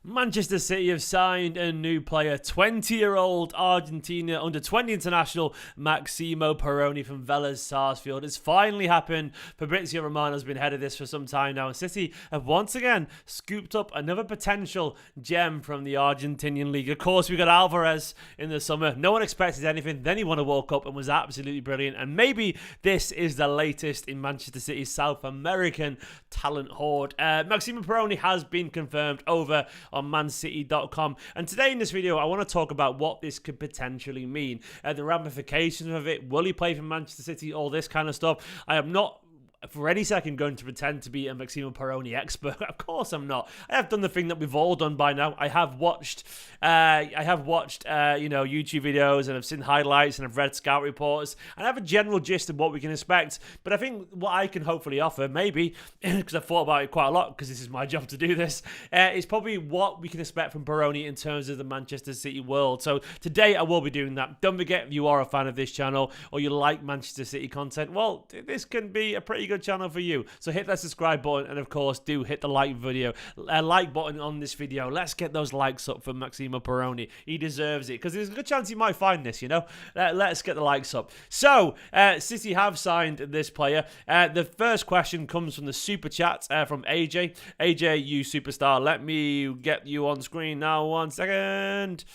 Manchester City have signed a new player, 20-year-old Argentina under-20 international Maximo Perrone from Velez Sarsfield. It's finally happened. Fabrizio Romano's been head of this for some time now, and City have once again scooped up another potential gem from the Argentinian league. Of course, we got Alvarez in the summer. No one expected anything. Then he won a World Cup and was absolutely brilliant. And maybe this is the latest in Manchester City's South American talent hoard. Maximo Perrone has been confirmed over on mancity.com, and today in this video I want to talk about what this could potentially mean, the ramifications of it. Will he play for Manchester City? All this kind of stuff. I am not for any second going to pretend to be a Maximo Perrone expert. Of course I'm not. I have done the thing that we've all done by now. I have watched YouTube videos, and I've seen highlights, and I've read scout reports, and I have a general gist of what we can expect. But I think what I can hopefully offer, maybe, because I've thought about it quite a lot, because this is my job to do this, is probably what we can expect from Perrone in terms of the Manchester City world. So today I will be doing that. Don't forget, if you are a fan of this channel, or you like Manchester City content, well, this can be a pretty good channel for you. So hit that subscribe button, and of course do hit the like button on this video. Let's get those likes up for Maximo Perrone. He deserves it, because there's a good chance he might find this, let's get the likes up. So City have signed this player. The first question comes from the super chat from AJ. AJ, you superstar, let me get you on screen now. 1 second.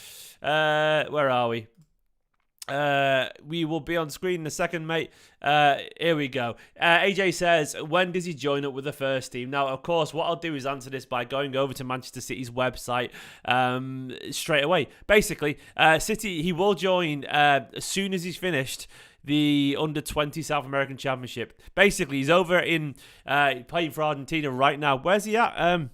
Where are we? We will be on screen in a second, mate. Here we go. AJ says, when does he join up with the first team? Now, of course, what I'll do is answer this by going over to Manchester City's website straight away. Basically, City, he will join as soon as he's finished the Under-20 South American Championship. Basically, he's over in playing for Argentina right now. Where's he at?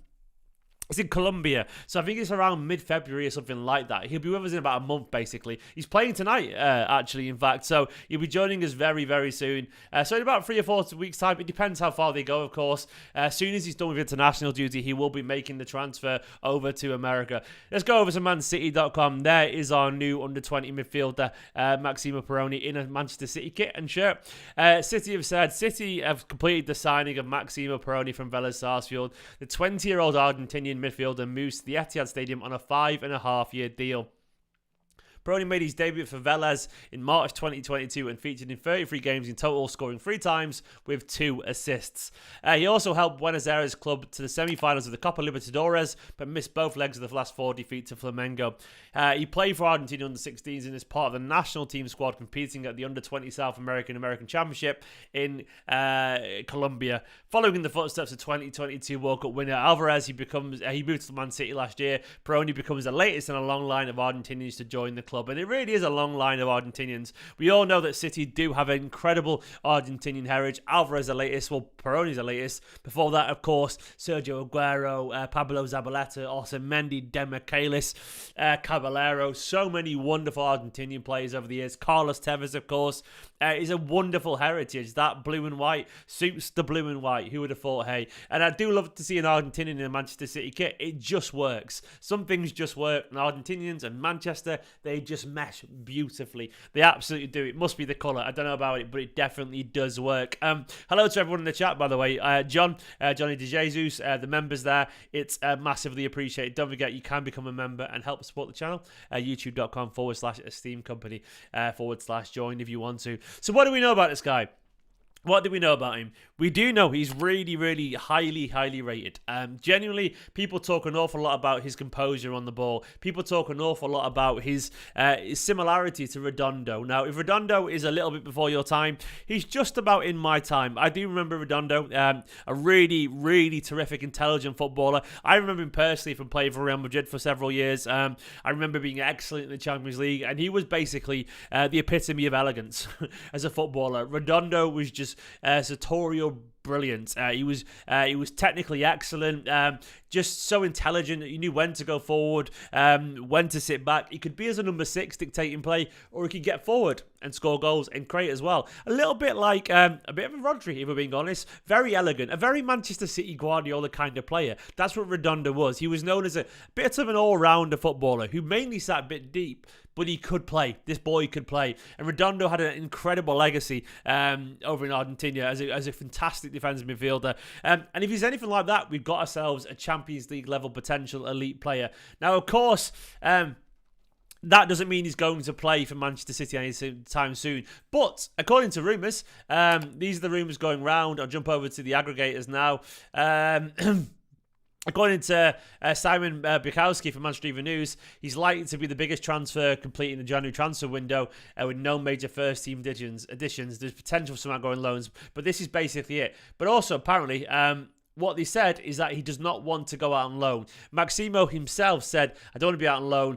It's in Colombia, so I think it's around mid-February or something like that. He'll be with us in about a month, basically. He's playing tonight, actually, in fact, so he'll be joining us very, very soon. So in about 3 or 4 weeks' time, it depends how far they go, of course. As soon as he's done with international duty, he will be making the transfer over to America. Let's go over to mancity.com. There is our new under-20 midfielder, Maximo Perrone, in a Manchester City kit and shirt. City have said, City have completed the signing of Maximo Perrone from Velez Sarsfield. The 20-year-old Argentinian midfielder moves to the Etihad Stadium on a 5.5-year deal. Perrone made his debut for Velez in March 2022 and featured in 33 games in total, scoring 3 times with 2 assists. He also helped Buenos Aires club to the semi-finals of the Copa Libertadores, but missed both legs of the last 4 defeats to Flamengo. He played for Argentina under-16s and is part of the national team squad competing at the under-20 South American Championship in Colombia. Following in the footsteps of 2022 World Cup winner Alvarez, he moved to Man City last year. Perrone becomes the latest in a long line of Argentinians to join the club, and it really is a long line of Argentinians. We all know that City do have an incredible Argentinian heritage. Alvarez the latest, well, Perrone's the latest. Before that, of course, Sergio Aguero, Pablo Zabaleta, Otamendi, Demichelis, Caballero. So many wonderful Argentinian players over the years. Carlos Tevez, of course, is a wonderful heritage. That blue and white suits the blue and white. Who would have thought, hey? And I do love to see an Argentinian in a Manchester City kit. It just works. Some things just work. And Argentinians and Manchester, they just mesh beautifully. They absolutely do. It must be the colour. I don't know about it, but it definitely does work. Hello to everyone in the chat, by the way. Johnny DeJesus, the members there. It's massively appreciated. Don't forget, you can become a member and help support the channel. YouTube.com/Esteemed Company /join if you want to. So what do we know about this guy? What do we know about him? We do know he's really, really highly rated. Genuinely, people talk an awful lot about his composure on the ball. People talk an awful lot about his similarity to Redondo. Now, if Redondo is a little bit before your time, he's just about in my time. I do remember Redondo, a really, really terrific, intelligent footballer. I remember him personally from playing for Real Madrid for several years. I remember being excellent in the Champions League, and he was basically the epitome of elegance as a footballer. Redondo was just sartorial brilliant. He was technically excellent, just so intelligent. He knew when to go forward, when to sit back. He could be as a number 6 dictating play, or he could get forward and score goals and create as well. A little bit like a bit of a Rodri, if we're being honest. Very elegant, a very Manchester City Guardiola kind of player. That's what Redondo was. He was known as a bit of an all-rounder footballer who mainly sat a bit deep, but he could play. This boy could play. And Redondo had an incredible legacy over in Argentina as a fantastic defensive midfielder. And if he's anything like that, we've got ourselves a Champions League level potential elite player. Now, of course, that doesn't mean he's going to play for Manchester City anytime soon. But according to rumours, these are the rumours going round. I'll jump over to the aggregators now. According to Simon Bukowski from Manchester Evening News, he's likely to be the biggest transfer complete in the January transfer window with no major first-team additions. There's potential for some outgoing loans, but this is basically it. But also, apparently, what they said is that he does not want to go out on loan. Maximo himself said, I don't want to be out on loan.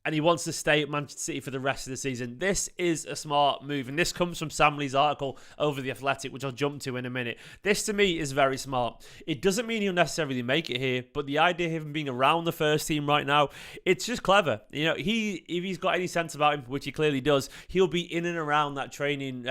And he wants to stay at Manchester City for the rest of the season. This is a smart move. And this comes from Sam Lee's article over The Athletic, which I'll jump to in a minute. This, to me, is very smart. It doesn't mean he'll necessarily make it here, but the idea of him being around the first team right now, it's just clever. You know, if he's got any sense about him, which he clearly does, he'll be in and around that training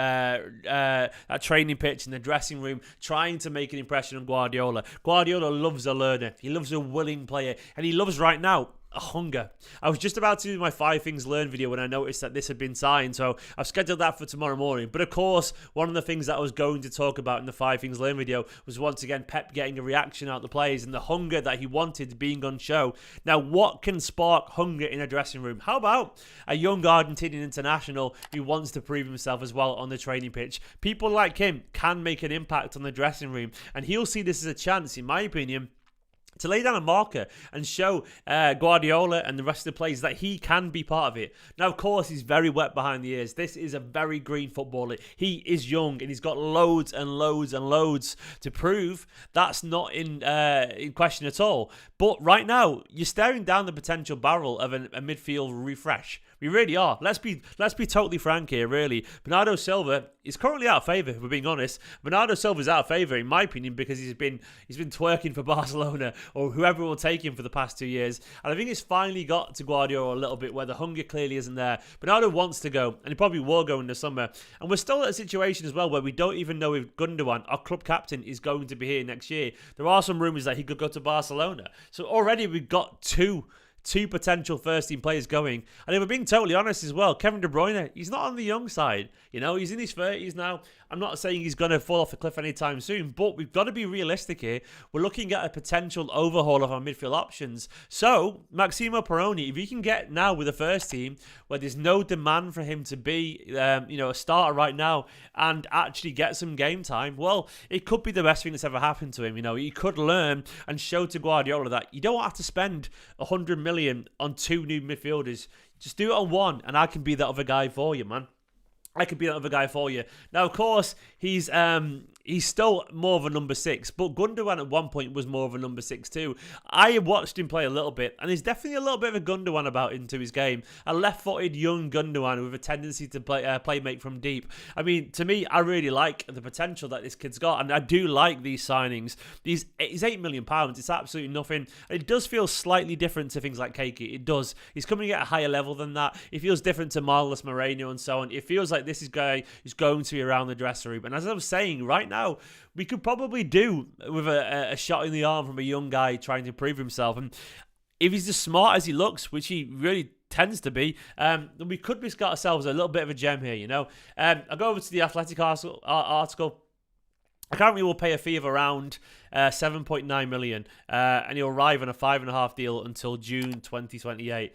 pitch in the dressing room, trying to make an impression on Guardiola. Guardiola loves a learner. He loves a willing player. And he loves, right now, a hunger. I was just about to do my 5 things learned video when I noticed that this had been signed, so I've scheduled that for tomorrow morning. But of course, one of the things that I was going to talk about in the 5 things learned video was once again Pep getting a reaction out of the players and the hunger that he wanted being on show. Now, what can spark hunger in a dressing room? How about a young Argentinian international who wants to prove himself as well on the training pitch? People like him can make an impact on the dressing room, and he'll see this as a chance, in my opinion, to lay down a marker and show Guardiola and the rest of the players that he can be part of it. Now, of course, he's very wet behind the ears. This is a very green footballer. He is young and he's got loads and loads and loads to prove. That's not in question at all. But right now, you're staring down the potential barrel of a midfield refresh. We really are. Let's be totally frank here, really. Bernardo Silva is currently out of favour, if we're being honest. Bernardo Silva's out of favour, in my opinion, because he's been twerking for Barcelona or whoever will take him for the past 2 years. And I think it's finally got to Guardiola a little bit where the hunger clearly isn't there. Bernardo wants to go, and he probably will go in the summer. And we're still at a situation as well where we don't even know if Gundogan, our club captain, is going to be here next year. There are some rumours that he could go to Barcelona. So already we've got two potential first-team players going. And if we're being totally honest as well, Kevin De Bruyne, he's not on the young side. You know, he's in his 30s now. I'm not saying he's going to fall off the cliff anytime soon, but we've got to be realistic here. We're looking at a potential overhaul of our midfield options. So, Maximo Perrone, if he can get now with the first team, where there's no demand for him to be, a starter right now, and actually get some game time, well, it could be the best thing that's ever happened to him. You know, he could learn and show to Guardiola that you don't have to spend 100 million on 2 new midfielders. Just do it on 1, and I can be that other guy for you, man. I could be that other guy for you. Now, of course, he's still more of a number 6, but Gundogan at one point was more of a number 6 too. I watched him play a little bit, and there's definitely a little bit of a Gundogan about into his game. A left-footed young Gundogan with a tendency to play make from deep. I mean, to me, I really like the potential that this kid's got, and I do like these signings. He's £8 million. It's absolutely nothing. It does feel slightly different to things like Keiki. It does. He's coming at a higher level than that. It feels different to Marlos Moreno and so on. It feels like this is guy who's going to be around the dressing room. And as I was saying, right now, we could probably do with a shot in the arm from a young guy trying to prove himself. And if he's as smart as he looks, which he really tends to be, then we could be got ourselves a little bit of a gem here, you know. I'll go over to the Athletic article. Apparently, will pay a fee of around 7.9 million, and he'll arrive on a 5.5 deal until June 2028.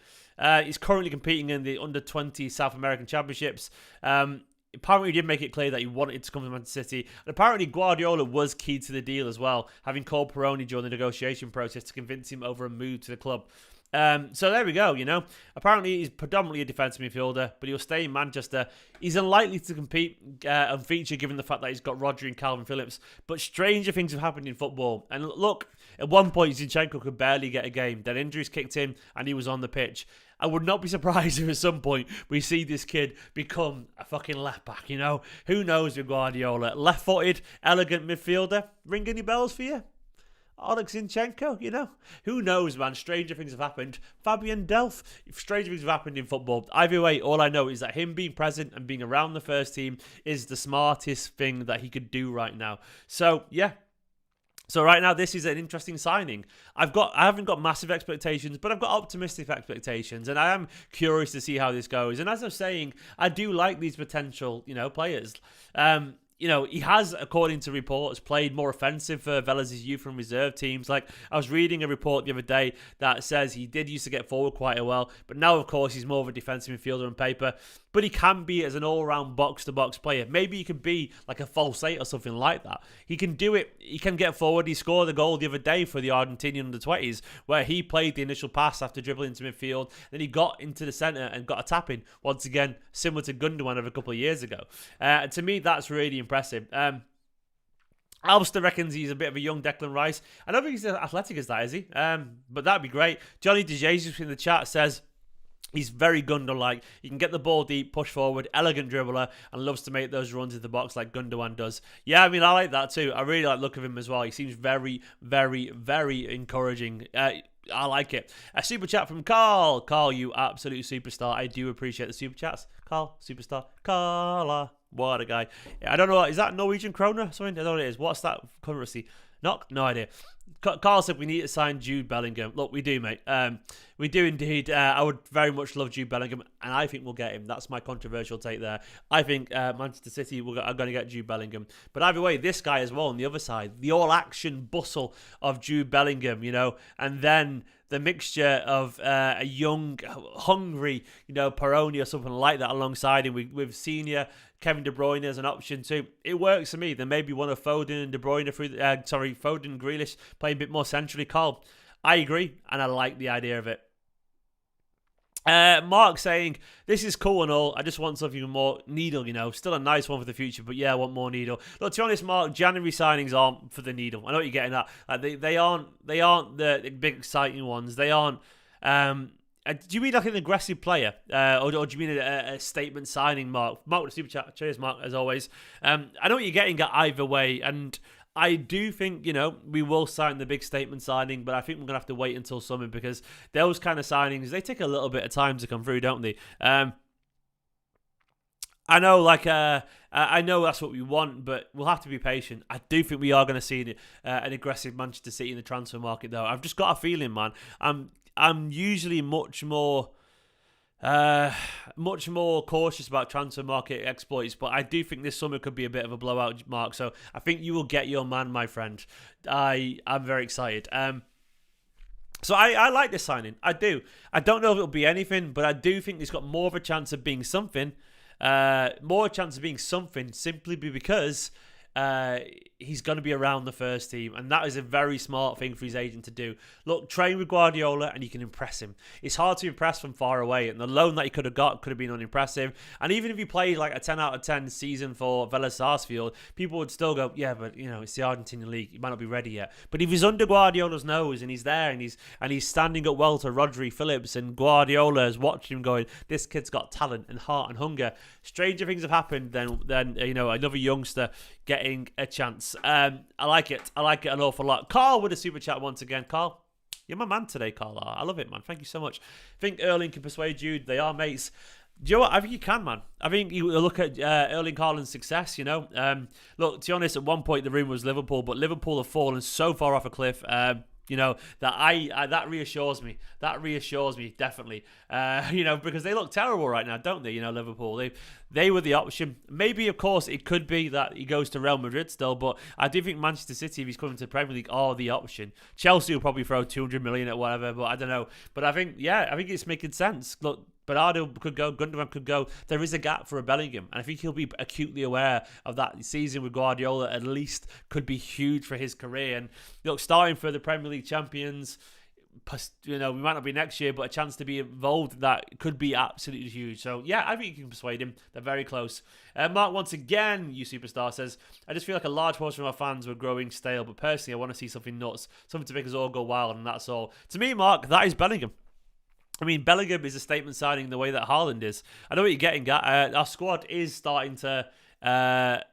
He's currently competing in the under-20 South American Championships. Apparently, he did make it clear that he wanted to come to Manchester City. And apparently, Guardiola was key to the deal as well, having called Perrone during the negotiation process to convince him over a move to the club. So there we go, you know. Apparently, he's predominantly a defensive midfielder, but he'll stay in Manchester. He's unlikely to compete and feature given the fact that he's got Rodri and Calvin Phillips. But stranger things have happened in football. And look, at one point, Zinchenko could barely get a game. Then injuries kicked in and he was on the pitch. I would not be surprised if at some point we see this kid become a fucking left back, you know. Who knows with Guardiola? Left-footed, elegant midfielder. Ring any bells for you? Alex Zinchenko, you know. Who knows, man? Stranger things have happened. Fabian Delph. Stranger things have happened in football. Either way, all I know is that him being present and being around the first team is the smartest thing that he could do right now. So, yeah. So right now, this is an interesting signing. I haven't got massive expectations, but I've got optimistic expectations, and I am curious to see how this goes. And as I'm saying, I do like these potential, players. He has, according to reports, played more offensive for Velez's youth and reserve teams. Like, I was reading a report the other day that says he did used to get forward quite well, but now, of course, he's more of a defensive midfielder on paper. But he can be as an all-round box-to-box player. Maybe he could be like a false 8 or something like that. He can do it. He can get forward. He scored a goal the other day for the Argentinian under-20s where he played the initial pass after dribbling into midfield. Then he got into the centre and got a tap-in. Once again, similar to Gundogan of a couple of years ago. To me, that's really impressive. Alster reckons he's a bit of a young Declan Rice. I don't think he's as athletic as that, is he? But that'd be great. Johnny DeJesus in the chat says, he's very Gundogan-like. He can get the ball deep, push forward, elegant dribbler, and loves to make those runs into the box like Gundogan does. Yeah, I mean, I like that too. I really like the look of him as well. He seems very, very, very encouraging. I like it. A super chat from Carl. Carl, you absolute superstar. I do appreciate the super chats. Carl, superstar. Carla. What a guy. I don't know. Is that Norwegian krona? Something? I don't know what it is. What's that currency? No idea. Carl said we need to sign Jude Bellingham. Look, we do, mate. We do indeed. I would very much love Jude Bellingham, and I think we'll get him. That's my controversial take there. I think Manchester City are going to get Jude Bellingham. But either way, this guy as well on the other side, the all-action bustle of Jude Bellingham, and then the mixture of a young, hungry, Perrone or something like that alongside him with senior Kevin De Bruyne as an option too. It works for me. Then maybe one of Foden and De Bruyne Foden and Grealish playing a bit more centrally. Carl, I agree, and I like the idea of it. Mark saying, this is cool and all, I just want something more Needle, still a nice one for the future, but yeah, I want more Needle. Look, to be honest, Mark, January signings aren't for the Needle. I know what you're getting at. Like, they aren't the big exciting ones. They aren't, do you mean like an aggressive player? Or do you mean a statement signing, Mark? Mark with the super chat. Cheers, Mark, as always. I know what you're getting at either way, and I do think, we will sign the big statement signing, but I think we're going to have to wait until summer because those kind of signings, they take a little bit of time to come through, don't they? I know, I know that's what we want, but we'll have to be patient. I do think we are going to see an aggressive Manchester City in the transfer market, though. I've just got a feeling, man. I'm usually much more cautious about transfer market exploits, but I do think this summer could be a bit of a blowout, Mark. So I think you will get your man, my friend. I'm very excited. So I like this signing. I do. I don't know if it'll be anything, but I do think he's got more of a chance of being something. Simply because he's going to be around the first team, and that is a very smart thing for his agent to do. Look, train with Guardiola and you can impress him. It's hard to impress from far away, and the loan that he could have got could have been unimpressive. And even if he played like a 10 out of 10 season for Velez Sarsfield, people would still go, yeah, but it's the Argentinian league, he might not be ready yet. But if he's under Guardiola's nose and he's there and he's standing up well to Rodri, Phillips, and Guardiola is watching him going, this kid's got talent and heart and hunger, stranger things have happened than another youngster getting a chance. I like it an awful lot. Carl with a super chat once again. Carl, you're my man today, Carl. I love it, man. Thank you so much. I think Erling can persuade you. They are mates. Do you know what? I think you can, man. I think you look at Erling Haaland's success, Look, to be honest, at one point the room was Liverpool, but Liverpool have fallen so far off a cliff. That reassures me. That reassures me, definitely. Because they look terrible right now, don't they? Liverpool. They were the option. Maybe, of course, it could be that he goes to Real Madrid still, but I do think Manchester City, if he's coming to the Premier League, are the option. Chelsea will probably throw 200 million at whatever, but I don't know. But I think it's making sense. Look, Bernardo could go, Gundogan could go. There is a gap for a Bellingham, and I think he'll be acutely aware of that. Season with Guardiola at least could be huge for his career. And look, starting for the Premier League champions, we might not be next year, but a chance to be involved, that could be absolutely huge. So yeah, I think you can persuade him. They're very close. Mark, once again, you superstar, says, I just feel like a large portion of our fans were growing stale, but personally I want to see something nuts, something to make us all go wild, and that's all. To me, Mark, that is Bellingham. I mean, Bellingham is a statement signing the way that Haaland is. I know what you're getting at. Our squad is starting to get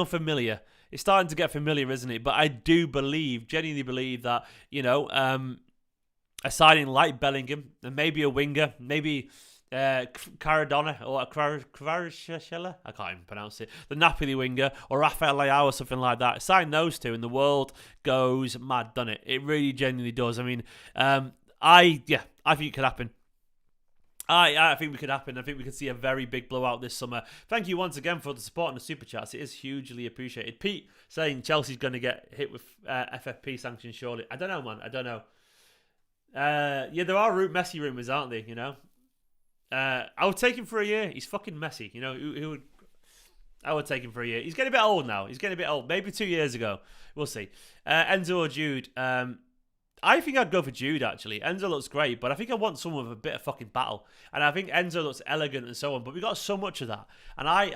familiar. It's starting to get familiar, isn't it? But I do genuinely believe that a signing like Bellingham and maybe a winger, maybe Caradonna or Kvaratskhelia, I can't even pronounce it. The Napoli winger or Rafael Leao or something like that. Sign those two, and the world goes mad, doesn't it? It really genuinely does. I mean, I think it could happen. I think we could happen. I think we could see a very big blowout this summer. Thank you once again for the support and the super chats. It is hugely appreciated. Pete saying Chelsea's going to get hit with FFP sanctions shortly. I don't know, man. I don't know. Yeah, there are Messi rumours, aren't they? You know. I would take him for a year. He's fucking Messi. You know, who would? I would take him for a year. He's getting a bit old now. He's getting a bit old. Maybe 2 years ago. We'll see. Enzo or Jude? I think I'd go for Jude, actually. Enzo looks great, but I think I want someone with a bit of fucking battle. And I think Enzo looks elegant and so on, but we got so much of that. And I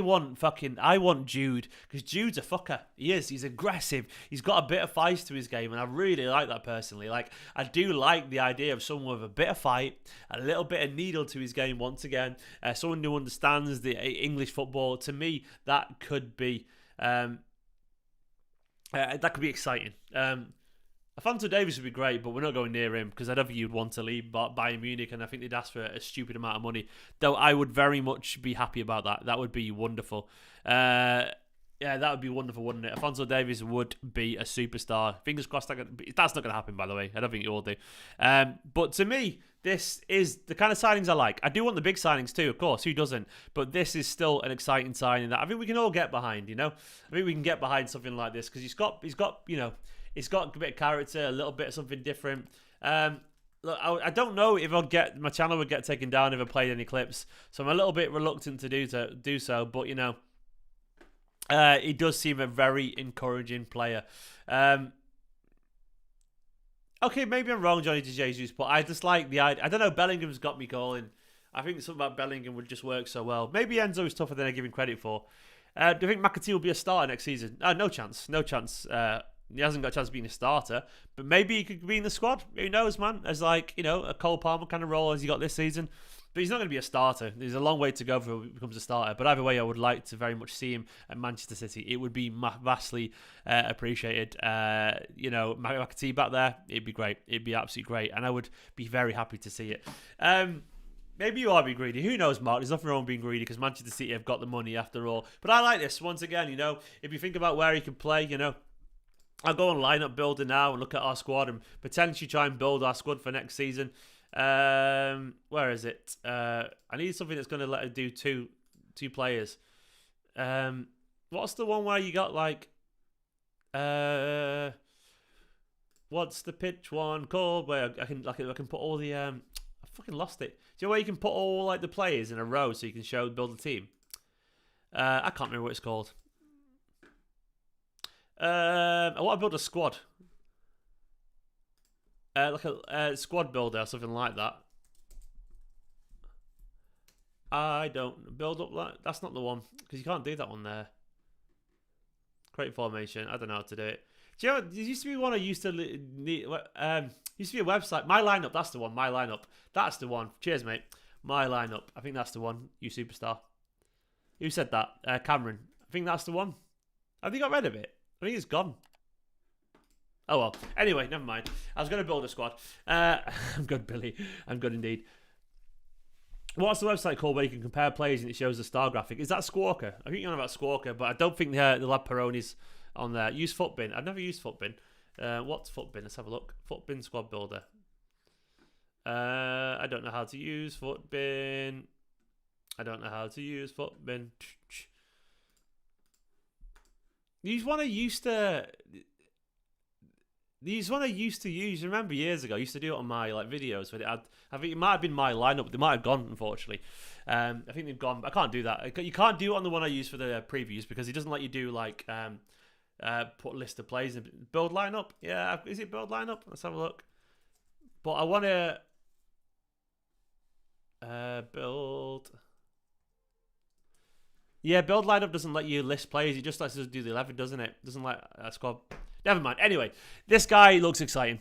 want Jude, because Jude's a fucker. He is. He's aggressive. He's got a bit of fight to his game, and I really like that personally. Like, I do like the idea of someone with a bit of fight, a little bit of needle to his game once again, someone who understands the English football. To me, that could be exciting. Alfonso Davies would be great, but we're not going near him because I don't think you'd want to leave Bayern Munich, and I think they'd ask for a stupid amount of money. Though I would very much be happy about that. That would be wonderful. Yeah, that would be wonderful, wouldn't it? Alfonso Davies would be a superstar. Fingers crossed. That's not going to happen, by the way. I don't think it will do. But to me, this is the kind of signings I like. I do want the big signings too, of course. Who doesn't? But this is still an exciting signing that I think we can all get behind. You know, I think we can get behind something like this because he's got you know, it's got a bit of character, a little bit of something different. Look, I don't know if my channel would get taken down if I played any clips, so I'm a little bit reluctant to do so. But you know, he does seem a very encouraging player. Okay, maybe I'm wrong, Johnny DeJesus, but I just like the idea. I don't know, Bellingham's got me going. I think something about Bellingham would just work so well. Maybe Enzo is tougher than I give him credit for. Do you think McAtee will be a starter next season? No chance. No chance. He hasn't got a chance of being a starter, but maybe he could be in the squad. Who knows, man? As like, you know, a Cole Palmer kind of role as he got this season. But he's not going to be a starter. There's a long way to go before he becomes a starter. But either way, I would like to very much see him at Manchester City. It would be vastly appreciated. You know, McAtee back there, it'd be great. It'd be absolutely great. And I would be very happy to see it. Maybe you are being greedy. Who knows, Mark? There's nothing wrong with being greedy because Manchester City have got the money after all. But I like this. Once again, you know, if you think about where he can play, you know, I'll go on lineup builder now and look at our squad and potentially try and build our squad for next season. Where is it? I need something that's going to let it do two players. What's the one where you got like what's the pitch one called where I can put all the I fucking lost it. Do you know where you can put all like the players in a row so you can build a team? I can't remember what it's called. I want to build a squad. Like a squad builder or something like that. I don't build up that. That's not the one because you can't do that one there. Create formation. I don't know how to do it. Do you know? There used to be one I used to need. Used to be a website. My lineup. That's the one. My lineup. That's the one. Cheers, mate. My lineup. I think that's the one. You superstar. Who said that? Cameron. I think that's the one. Have you got rid of it? I think it's gone. Oh well. Anyway, never mind. I was going to build a squad. I'm good, Billy. I'm good indeed. What's the website called where you can compare players and it shows the star graphic? Is that Squawker? I think you're on about Squawker, but I don't think the lad Perrone's on there. Use Footbin. I've never used Footbin. What's Footbin? Let's have a look. Footbin squad builder. I don't know how to use Footbin. I don't know how to use Footbin. These one I used to use. Remember years ago, I used to do it on my like videos. But I think it might have been my lineup. They might have gone, unfortunately. I think they've gone. I can't do that. You can't do it on the one I use for the previews because it doesn't let you do like put a list of players and build lineup. Yeah, is it build lineup? Let's have a look. But I want to build. Yeah, build lineup doesn't let you list players. It just lets us do the 11, doesn't it? Doesn't let squad. Never mind. Anyway, this guy looks exciting.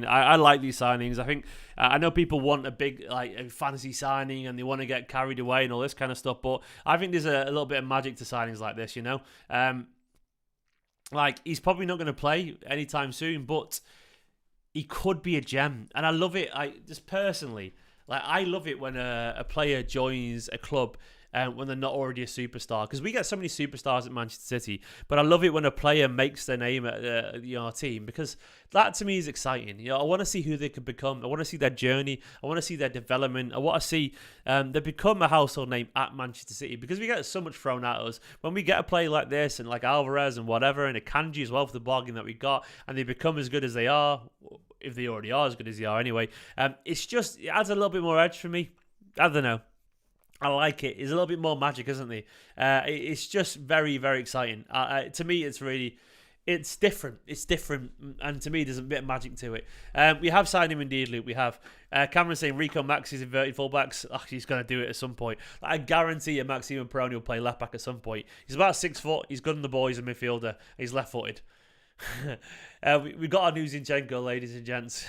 I like these signings. I think I know people want a big like a fantasy signing and they want to get carried away and all this kind of stuff. But I think there's a little bit of magic to signings like this. You know, like he's probably not going to play anytime soon, but he could be a gem, and I love it. I just personally, like, I love it when a player joins a club when they're not already a superstar, because we get so many superstars at Manchester City. But I love it when a player makes their name at our team, because that to me is exciting. You know, I want to see who they could become. I want to see their journey. I want to see their development. I want to see them become a household name at Manchester City, because we get so much thrown at us when we get a player like this, and like Alvarez and whatever, and a Kanji as well for the bargain that we got, and they become as good as they are, if they already are as good as they are anyway. It's just, it adds a little bit more edge for me. I don't know. I like it. It's a little bit more magic, isn't it? It's just very, very exciting. To me, it's different. It's different. And to me, there's a bit of magic to it. We have signed him indeed, Luke. We have. Cameron saying Rico Maxi's inverted fullbacks. Oh, he's going to do it at some point. I guarantee you Maximo Perrone will play left back at some point. He's about 6 foot. He's good in the ball. He's a midfielder. He's left footed. We got our new Zinchenko, ladies and gents.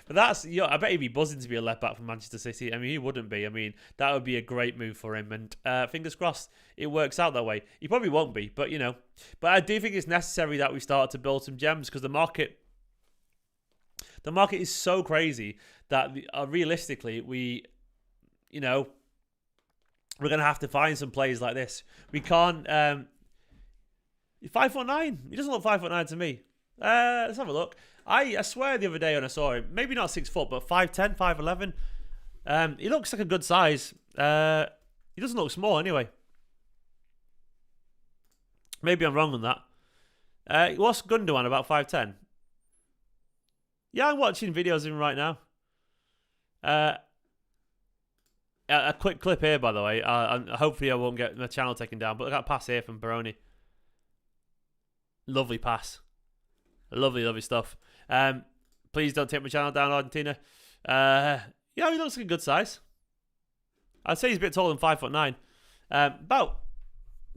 But that's, you know, I bet he'd be buzzing to be a left back from Manchester City. I mean, he wouldn't be. I mean, that would be a great move for him. And fingers crossed it works out that way. He probably won't be, but you know. But I do think it's necessary that we start to build some gems, because the market is so crazy that realistically you know, we're going to have to find some players like this. We can't. 5'9". He doesn't look 5'9" to me. Let's have a look. I swear the other day when I saw him, maybe not 6 foot, but 5'10", 5'11". He looks like a good size. He doesn't look small anyway. Maybe I'm wrong on that. What's Gundogan, about 5'10"? Yeah, I'm watching videos of him right now. A quick clip here, by the way. Hopefully I won't get my channel taken down, but I got a pass here from Perrone. Lovely pass. Lovely, lovely stuff. Please don't take my channel down, Argentina. Yeah, he looks like a good size. I'd say he's a bit taller than 5'9". About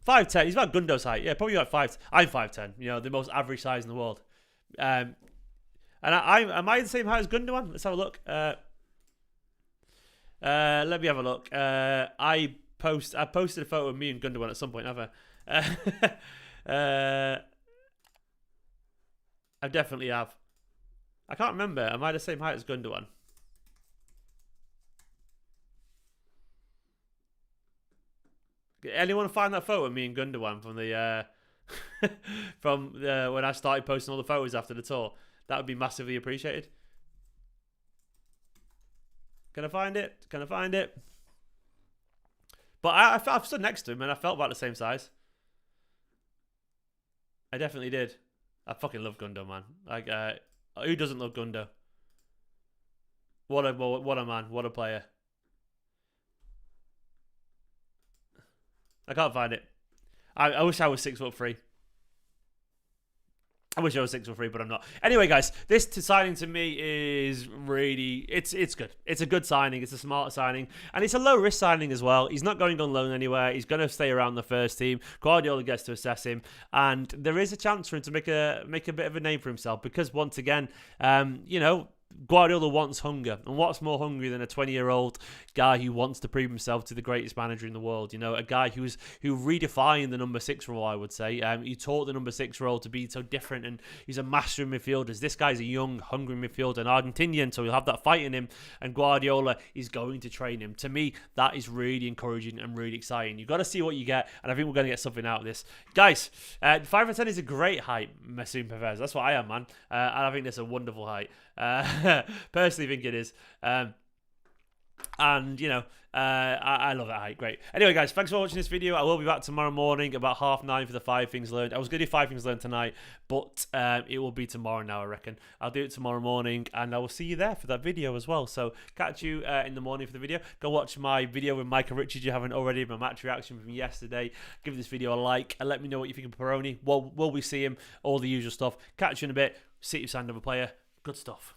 5'10". He's about Gundo's height. Yeah, probably about 5. I'm 5'10". You know, the most average size in the world. And am I the same height as Gundogan? Let's have a look. Let me have a look. I posted a photo of me and Gundogan at some point, have I? I definitely have. I can't remember. Am I the same height as Gundogan? Anyone find that photo of me and Gundogan from the when I started posting all the photos after the tour? That would be massively appreciated. Can I find it? Can I find it? But I've stood next to him and I felt about the same size. I definitely did. I fucking love Gundo, man. Like, who doesn't love Gundo? What a man. What a player. I can't find it. I wish I was 6'3". I wish I was 6'3", but I'm not. Anyway, guys, this signing to me is really, it's good. It's a good signing. It's a smart signing. And it's a low-risk signing as well. He's not going on loan anywhere. He's going to stay around the first team. Guardiola gets to assess him. And there is a chance for him to make a bit of a name for himself, because, once again, you know, Guardiola wants hunger, and what's more hungry than a 20-year-old guy who wants to prove himself to the greatest manager in the world? You know, a guy who redefined the number 6 role, I would say. He taught the number 6 role to be so different, and he's a master of midfielders. This guy's a young, hungry midfielder, an Argentinian, so he'll have that fight in him, and Guardiola is going to train him. To me, that is really encouraging and really exciting. You've got to see what you get, and I think we're going to get something out of this. Guys, 5'10" is a great height, Maximo Perrone. That's what I am, man. And I think that's a wonderful height. Personally think it is. And, you know, I love that height. Great. Anyway, guys, thanks for watching this video. I will be back tomorrow morning about 9:30 for the 5 things learned. I was going to do 5 things learned tonight, but it will be tomorrow now, I reckon. I'll do it tomorrow morning, and I will see you there for that video as well. So catch you in the morning for the video. Go watch my video with Micah Richards. You haven't already. My match reaction from yesterday. Give this video a like, and let me know what you think of Perrone. Will we see him? All the usual stuff. Catch you in a bit. City signed another player. Good stuff.